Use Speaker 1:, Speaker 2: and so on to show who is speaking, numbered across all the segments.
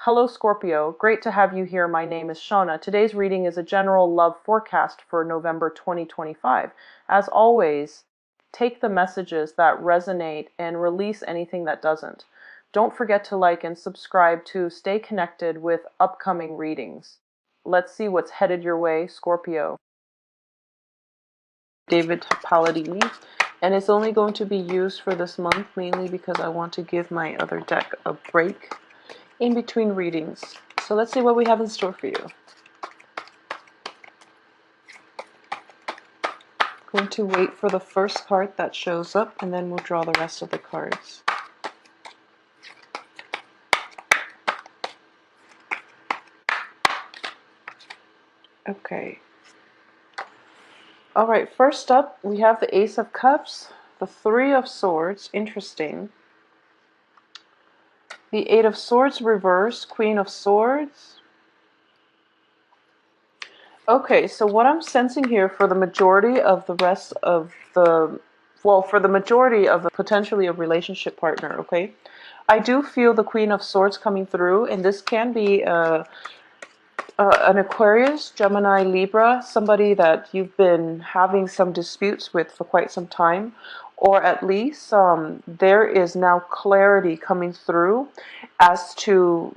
Speaker 1: Hello Scorpio, great to have you here. My name is Shauna. Today's reading is a general love forecast for November 2025. As always, take the messages that resonate and release anything that doesn't. Don't forget to like and subscribe to stay connected with upcoming readings. Let's see what's headed your way, Scorpio. David Palladini, and it's only going to be used for this month, mainly because I want to give my other deck a break in between readings. So let's see what we have in store for you. Going to wait for the first card that shows up, and then we'll draw the rest of the cards. Okay. All right, first up, we have the Ace of Cups, the Three of Swords, interesting. The Eight of Swords reversed, Queen of Swords. Okay, so what I'm sensing here for the majority of the rest of the, well, for the majority of the potentially a relationship partner, okay? I do feel the Queen of Swords coming through, and this can be an Aquarius, Gemini, Libra, somebody that you've been having some disputes with for quite some time, or at least there is now clarity coming through as to,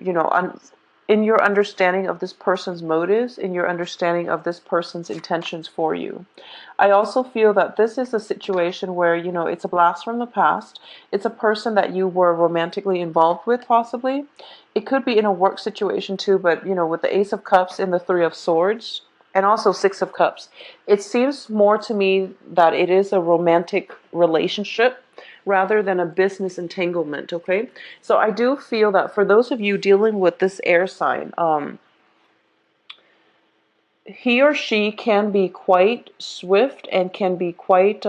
Speaker 1: in your understanding of this person's motives, in your understanding of this person's intentions for you. I also feel that this is a situation where, it's a blast from the past. It's a person that you were romantically involved with, possibly. It could be in a work situation too, but, with the Ace of Cups and the Three of Swords, and also Six of Cups, it seems more to me that it is a romantic relationship rather than a business entanglement, okay? So I do feel that for those of you dealing with this air sign, he or she can be quite swift and can be quite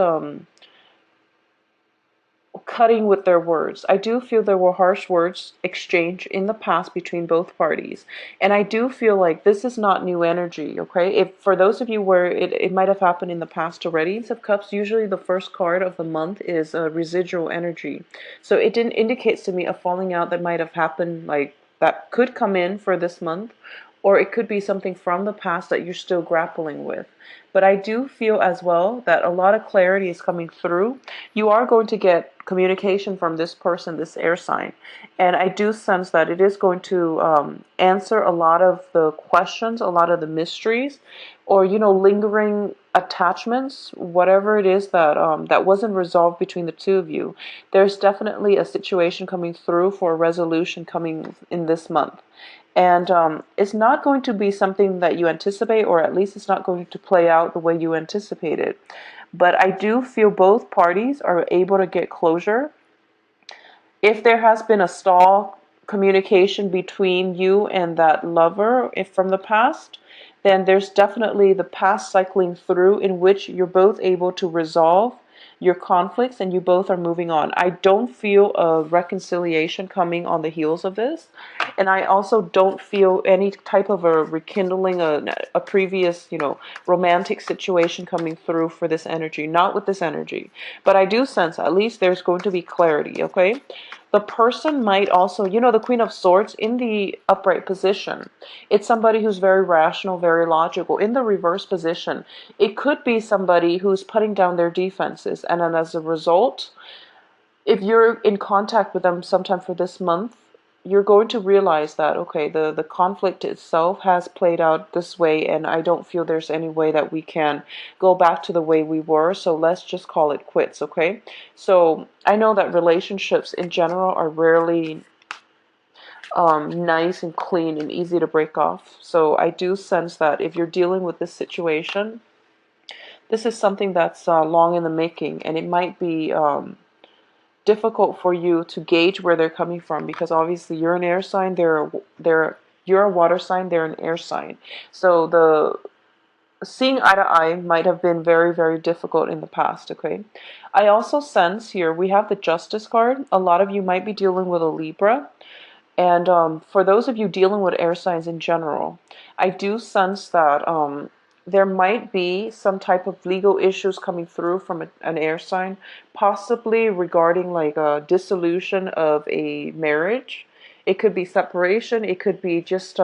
Speaker 1: cutting with their words. I do feel there were harsh words exchanged in the past between both parties. And I do feel like this is not new energy, okay? If for those of you where it might have happened in the past already, Ace of Cups, usually the first card of the month is residual energy. So it didn't indicates to me a falling out that might have happened, like that could come in for this month, or it could be something from the past that you're still grappling with. But I do feel as well that a lot of clarity is coming through. You are going to get communication from this person, this air sign. And I do sense that it is going to answer a lot of the questions, a lot of the mysteries, or, lingering attachments, whatever it is that that wasn't resolved between the two of you. There's definitely a situation coming through for a resolution coming in this month. And it's not going to be something that you anticipate, or at least it's not going to play out the way you anticipated. But I do feel both parties are able to get closure. If there has been a stall communication between you and that lover from the past, then there's definitely the past cycling through in which you're both able to resolve your conflicts and you both are moving on. I don't feel a reconciliation coming on the heels of this. And I also don't feel any type of a rekindling, a previous, romantic situation coming through for this energy. Not with this energy. But I do sense at least there's going to be clarity, okay? The person might also, the Queen of Swords in the upright position. It's somebody who's very rational, very logical. In the reverse position, it could be somebody who's putting down their defenses. And then as a result, if you're in contact with them sometime for this month, you're going to realize that, okay, the conflict itself has played out this way, and I don't feel there's any way that we can go back to the way we were, so let's just call it quits, okay? So I know that relationships in general are rarely nice and clean and easy to break off. So I do sense that if you're dealing with this situation, this is something that's long in the making, and it might be difficult for you to gauge where they're coming from, because obviously you're an air sign, you're a water sign, they're an air sign. So the seeing eye to eye might have been very, very difficult in the past, okay? I also sense here we have the Justice card. A lot of you might be dealing with a Libra. And for those of you dealing with air signs in general, I do sense that there might be some type of legal issues coming through from an air sign, possibly regarding like a dissolution of a marriage. It could be separation. It could be just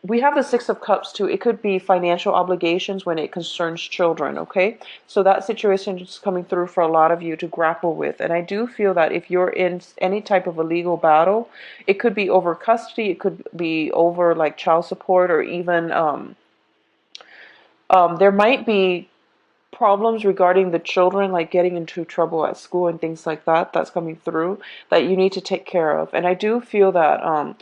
Speaker 1: we have the Six of Cups too. It could be financial obligations when it concerns children, okay? So that situation is coming through for a lot of you to grapple with. And I do feel that if you're in any type of a legal battle, it could be over custody, it could be over like child support, or even there might be problems regarding the children, like getting into trouble at school and things like that, that's coming through that you need to take care of. And I do feel that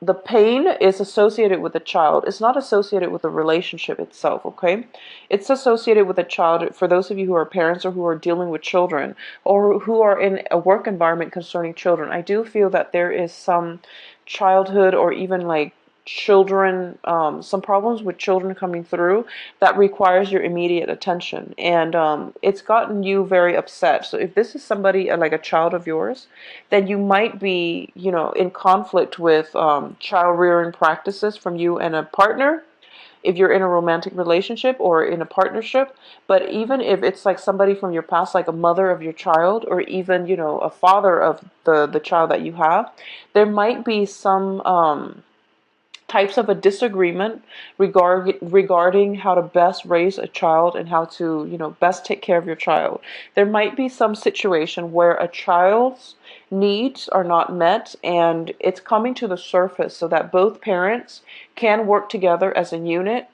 Speaker 1: the pain is associated with the child. It's not associated with the relationship itself, okay? It's associated with the child. For those of you who are parents or who are dealing with children or who are in a work environment concerning children, I do feel that there is some childhood or even like children, some problems with children coming through that requires your immediate attention. And it's gotten you very upset. So if this is somebody like a child of yours, then you might be, in conflict with child rearing practices from you and a partner, if you're in a romantic relationship or in a partnership. But even if it's like somebody from your past, like a mother of your child, or even, a father of the child that you have, there might be some types of a disagreement regarding how to best raise a child and how to, best take care of your child. There might be some situation where a child's needs are not met, and it's coming to the surface so that both parents can work together as a unit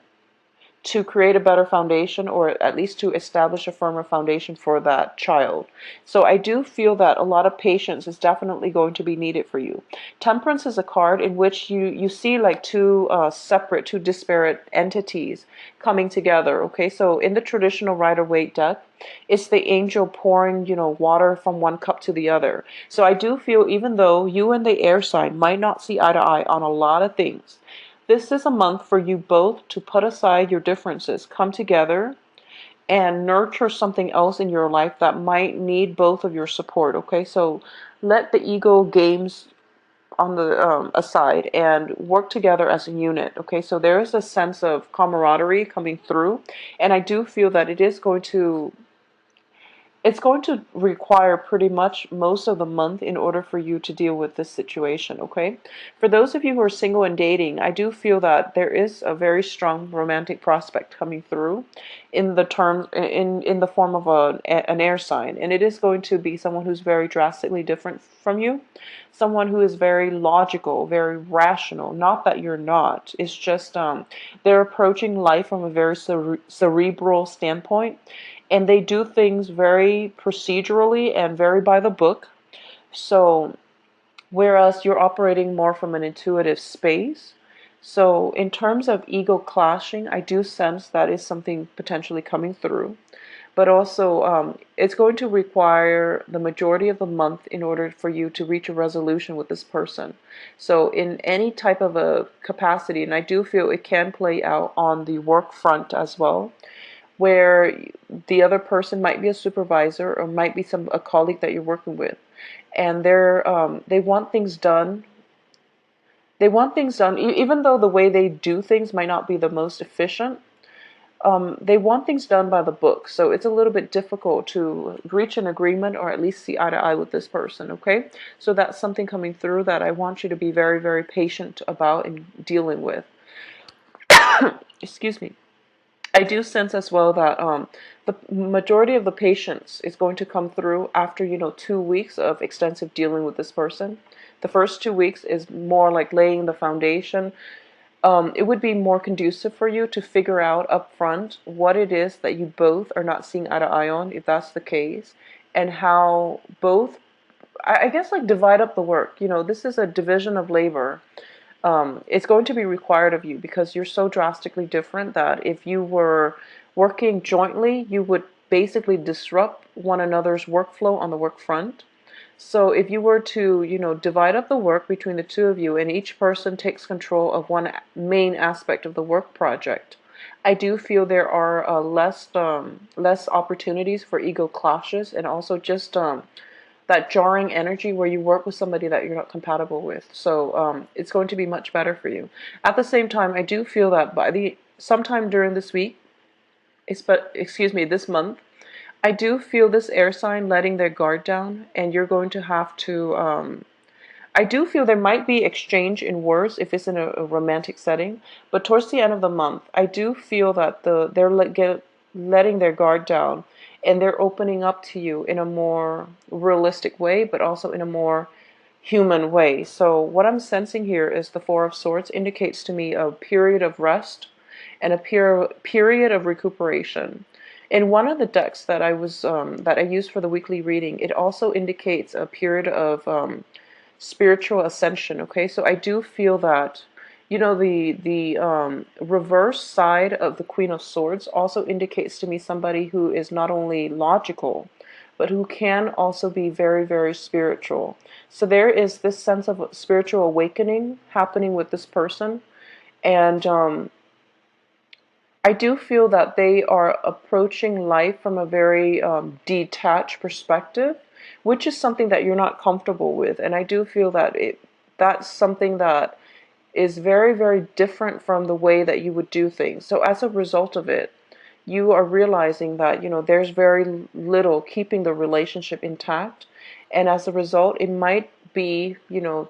Speaker 1: to create a better foundation, or at least to establish a firmer foundation for that child. So I do feel that a lot of patience is definitely going to be needed for you. Temperance is a card in which you see like two separate, two disparate entities coming together. Okay, so in the traditional Rider-Waite deck, it's the angel pouring, water from one cup to the other. So I do feel, even though you and the air sign might not see eye to eye on a lot of things, this is a month for you both to put aside your differences, come together, and nurture something else in your life that might need both of your support. Okay, so let the ego games on the aside and work together as a unit. Okay, so there is a sense of camaraderie coming through, and I do feel that it's going to require pretty much most of the month in order for you to deal with this situation, okay? For those of you who are single and dating, I do feel that there is a very strong romantic prospect coming through in the form of an air sign, and it is going to be someone who's very drastically different from you, someone who is very logical, very rational. Not that you're not. It's just they're approaching life from a very cerebral standpoint, and they do things very procedurally and very by the book. So, whereas you're operating more from an intuitive space. So, in terms of ego clashing, I do sense that is something potentially coming through. But also, it's going to require the majority of the month in order for you to reach a resolution with this person. So, in any type of a capacity, and I do feel it can play out on the work front as well, where the other person might be a supervisor or might be a colleague that you're working with, and they want things done. They want things done, even though the way they do things might not be the most efficient. They want things done by the book, so it's a little bit difficult to reach an agreement or at least see eye to eye with this person, okay? So that's something coming through that I want you to be very, very patient about and dealing with. Excuse me. I do sense as well that the majority of the patience is going to come through after, 2 weeks of extensive dealing with this person. The first 2 weeks is more like laying the foundation. It would be more conducive for you to figure out up front what it is that you both are not seeing eye to eye on, if that's the case, and how both, I guess, like divide up the work. This is a division of labor. It's going to be required of you because you're so drastically different that if you were working jointly, you would basically disrupt one another's workflow on the work front. So if you were to, divide up the work between the two of you and each person takes control of one main aspect of the work project, I do feel there are less opportunities for ego clashes, and also just that jarring energy where you work with somebody that you're not compatible with. So it's going to be much better for you. At the same time, I do feel that sometime during this week, this month, I do feel this air sign letting their guard down, and you're going to have to I do feel there might be exchange in words if it's in a romantic setting, but towards the end of the month, I do feel that letting their guard down, and they're opening up to you in a more realistic way, but also in a more human way. So what I'm sensing here is the Four of Swords indicates to me a period of rest and a period of recuperation. In one of the decks that I used for the weekly reading, it also indicates a period of spiritual ascension. Okay, so I do feel that, the reverse side of the Queen of Swords also indicates to me somebody who is not only logical, but who can also be very, very spiritual. So there is this sense of spiritual awakening happening with this person, and I do feel that they are approaching life from a very detached perspective, which is something that you're not comfortable with. And I do feel that that's something that is very, very different from the way that you would do things. So as a result of it, you are realizing that, there's very little keeping the relationship intact. And as a result, it might be,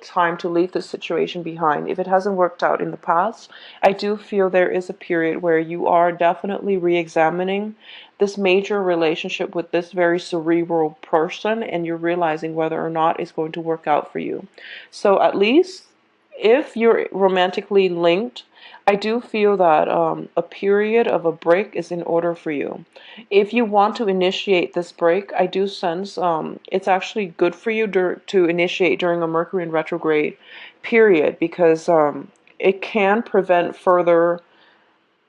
Speaker 1: time to leave the situation behind. If it hasn't worked out in the past, I do feel there is a period where you are definitely re-examining this major relationship with this very cerebral person, and you're realizing whether or not it's going to work out for you. So at least if you're romantically linked, I do feel that a period of a break is in order for you. If you want to initiate this break, I do sense it's actually good for you to initiate during a Mercury in retrograde period, because it can prevent further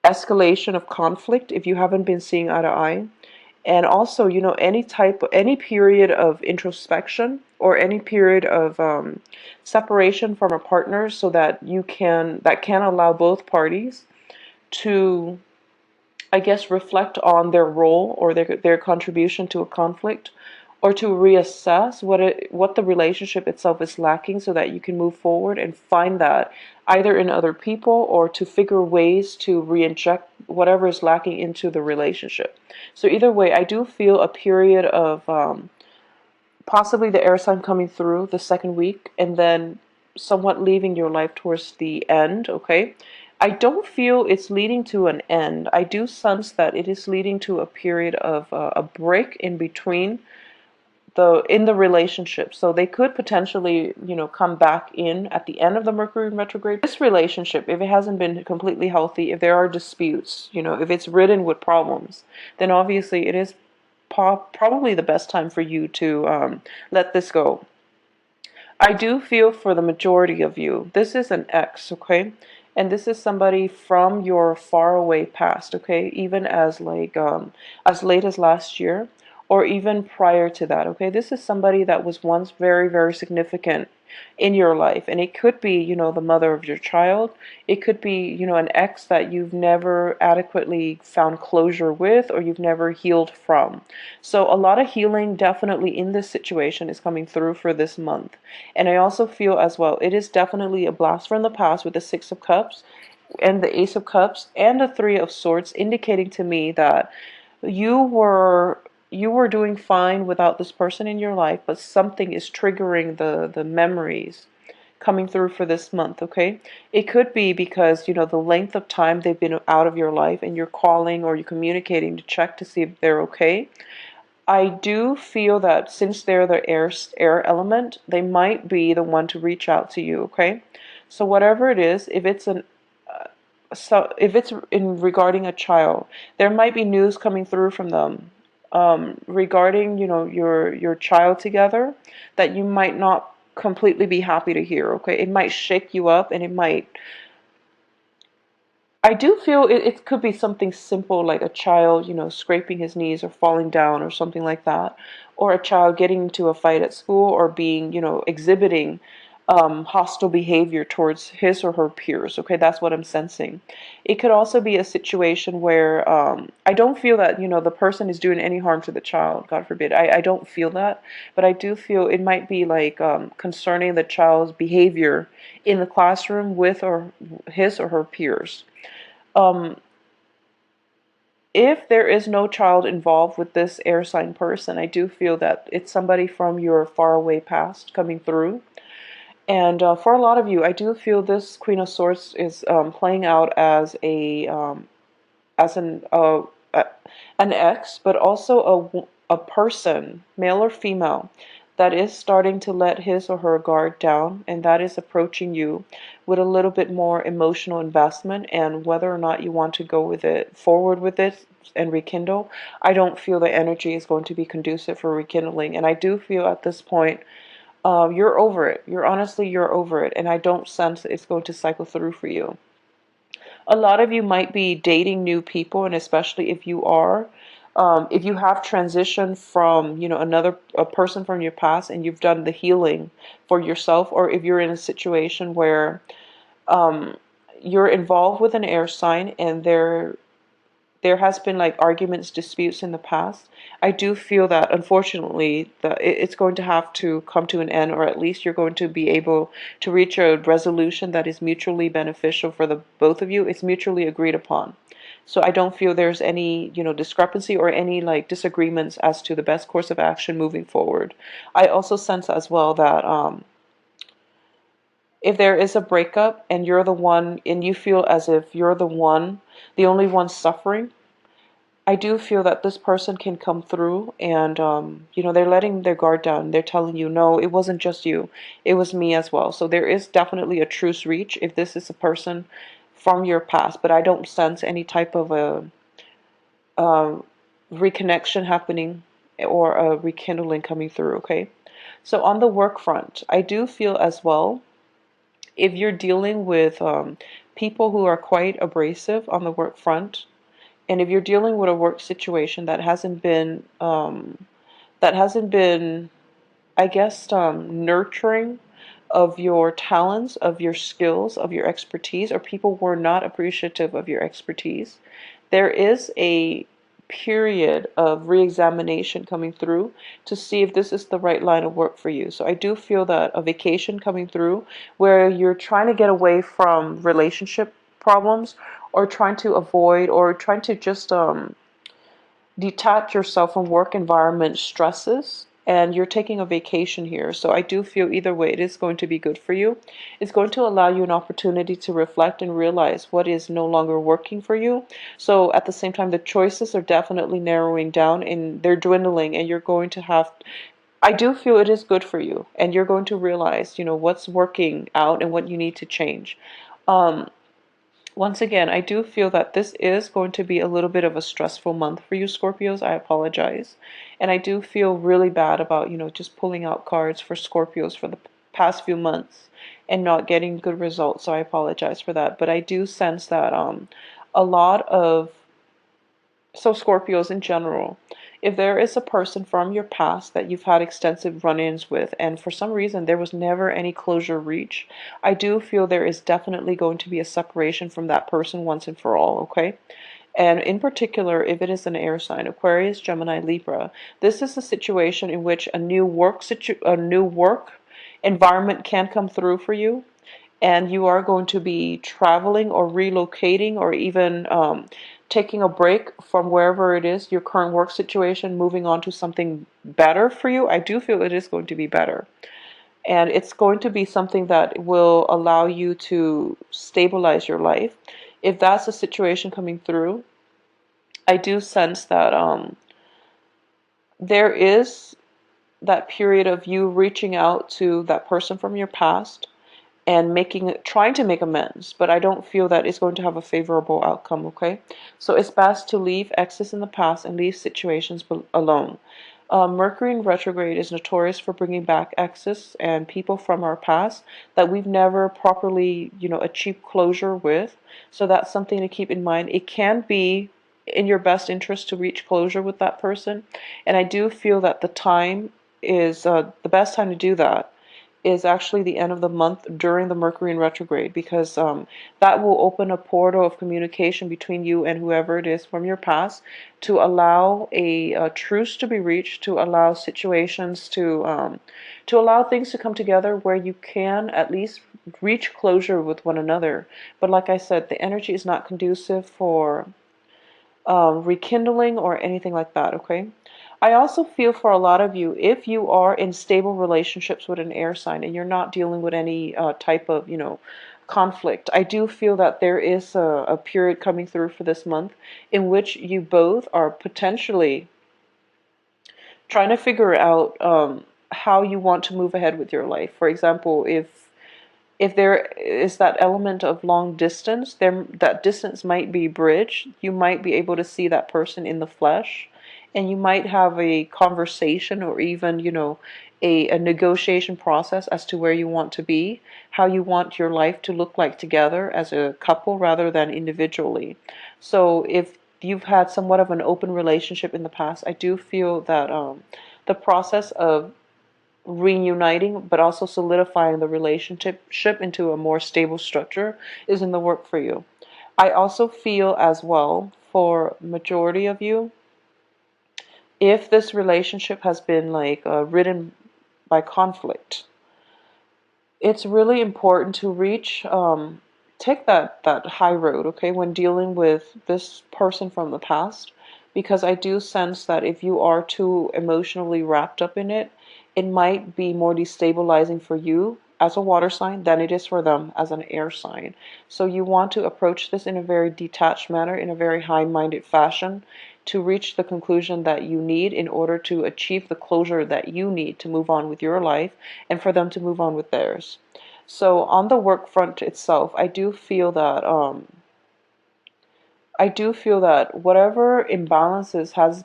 Speaker 1: escalation of conflict if you haven't been seeing eye to eye. And also, any period of introspection or any period of separation from a partner, so that can allow both parties to, I guess, reflect on their role or their contribution to a conflict, or to reassess what the relationship itself is lacking, so that you can move forward and find that either in other people, or to figure ways to reinject whatever is lacking into the relationship. So either way, I do feel a period of possibly the air sign coming through the second week, and then somewhat leaving your life towards the end. Okay, I don't feel it's leading to an end. I do sense that it is leading to a period of a break in between in the relationship. So they could potentially, come back in at the end of the Mercury retrograde. This relationship, if it hasn't been completely healthy, if there are disputes, if it's ridden with problems, then obviously it is probably the best time for you to let this go. I do feel for the majority of you, this is an ex, okay? And this is somebody from your faraway past, okay? Even as late as last year, or even prior to that, okay? This is somebody that was once very, very significant in your life. And it could be, the mother of your child. It could be, an ex that you've never adequately found closure with, or you've never healed from. So a lot of healing definitely in this situation is coming through for this month. And I also feel as well, it is definitely a blast from the past with the Six of Cups and the Ace of Cups and the Three of Swords, indicating to me that you were doing fine without this person in your life, but something is triggering the memories coming through for this month. Okay, it could be because the length of time they've been out of your life, and you're calling or you're communicating to check to see if they're okay. I do feel that since they're the air element, they might be the one to reach out to you. Okay, so whatever it is, if it's if it's in regarding a child, there might be news coming through from them regarding your child together, that you might not completely be happy to hear. Okay, it might shake you up, and it might, I do feel it could be something simple, like a child, scraping his knees or falling down or something like that. Or a child getting into a fight at school, or being, exhibiting hostile behavior towards his or her peers. Okay, that's what I'm sensing. It could also be a situation where I don't feel that, the person is doing any harm to the child, God forbid. I don't feel that. But I do feel it might be like concerning the child's behavior in the classroom with or his or her peers. Um, if there is no child involved with this air sign person, I do feel that it's somebody from your faraway past coming through. And for a lot of you, I do feel this Queen of Swords is playing out as as a, an ex, but also a person, male or female, that is starting to let his or her guard down, and that is approaching you with a little bit more emotional investment. And whether or not you want to go with it forward with it and rekindle, I don't feel the energy is going to be conducive for rekindling. And I do feel at this point, you're over it. You're over it, and I don't sense it's going to cycle through for you. A lot of you might be dating new people, and especially if you have transitioned from, another a person from your past, and you've done the healing for yourself, or if you're in a situation where um, you're involved with an air sign, and there has been like arguments, disputes in the past. I do feel that unfortunately that it's going to have to come to an end, or at least you're going to be able to reach a resolution that is mutually beneficial for the both of you. It's mutually agreed upon. So I don't feel there's any, discrepancy or any like disagreements as to the best course of action moving forward. I also sense as well that if there is a breakup and you're the one, and you feel as if you're the only one suffering, I do feel that this person can come through, and, they're letting their guard down. They're telling you, no, it wasn't just you. It was me as well. So there is definitely a truce reach if this is a person from your past, but I don't sense any type of a reconnection happening or a rekindling coming through, okay? So on the work front, I do feel as well, if you're dealing with people who are quite abrasive on the work front, and if you're dealing with a work situation that hasn't been, I guess, nurturing of your talents, of your skills, of your expertise, or people were not appreciative of your expertise, there is a period of re-examination coming through to see if this is the right line of work for you. So I do feel that a vacation coming through where you're trying to get away from relationship problems, or trying to avoid, or trying to just detach yourself from work environment stresses, and you're taking a vacation here. So I do feel either way it is going to be good for you. It's going to allow you an opportunity to reflect and realize what is no longer working for you. So at the same time, the choices are definitely narrowing down and they're dwindling, and you're going to have, I do feel it is good for you, and you're going to realize, what's working out and what you need to change. um, Once again, I do feel that this is going to be a little bit of a stressful month for you, Scorpios. I apologize. And I do feel really bad about, just pulling out cards for Scorpios for the past few months and not getting good results. So I apologize for that. But I do sense that a lot of, so Scorpios in general, if there is a person from your past that you've had extensive run-ins with, and for some reason there was never any closure reached, I do feel there is definitely going to be a separation from that person once and for all, okay? And in particular, if it is an air sign, Aquarius, Gemini, Libra, this is a situation in which a new work environment can come through for you, and you are going to be traveling or relocating, or even taking a break from wherever it is, your current work situation, moving on to something better for you. I do feel it is going to be better. And it's going to be something that will allow you to stabilize your life. If that's a situation coming through, I do sense that there is that period of you reaching out to that person from your past and trying to make amends, but I don't feel that it's going to have a favorable outcome, okay? So it's best to leave exes in the past and leave situations alone. Mercury in retrograde is notorious for bringing back exes and people from our past that we've never properly, achieved closure with. So that's something to keep in mind. It can be in your best interest to reach closure with that person, and I do feel that the best time to do that is actually the end of the month during the Mercury in retrograde, because that will open a portal of communication between you and whoever it is from your past, to allow a truce to be reached, to allow situations to allow things to come together where you can at least reach closure with one another. But like I said, the energy is not conducive for rekindling or anything like that, okay? I also feel for a lot of you, if you are in stable relationships with an air sign and you're not dealing with any type of, conflict, I do feel that there is a period coming through for this month in which you both are potentially trying to figure out how you want to move ahead with your life. For example, if there is that element of long distance, there that distance might be bridged. You might be able to see that person in the flesh, and you might have a conversation or even, a negotiation process as to where you want to be, how you want your life to look like together as a couple rather than individually. So if you've had somewhat of an open relationship in the past, I do feel that the process of reuniting but also solidifying the relationship into a more stable structure is in the work for you. I also feel as well for majority of you, if this relationship has been like ridden by conflict, it's really important to take that high road, okay, when dealing with this person from the past, because I do sense that if you are too emotionally wrapped up in it, it might be more destabilizing for you as a water sign than it is for them as an air sign. So you want to approach this in a very detached manner, in a very high-minded fashion, to reach the conclusion that you need in order to achieve the closure that you need to move on with your life and for them to move on with theirs. So on the work front itself, I do feel that whatever imbalances has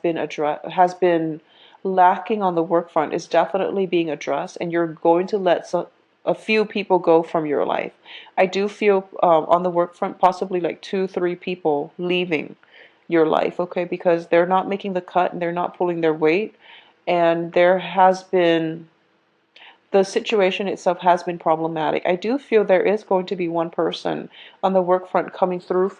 Speaker 1: been lacking on the work front is definitely being addressed, and you're going to let a few people go from your life. I do feel on the work front possibly like two, three people leaving your life, okay, because they're not making the cut and they're not pulling their weight, and the situation itself has been problematic. I do feel there is going to be one person on the work front coming through for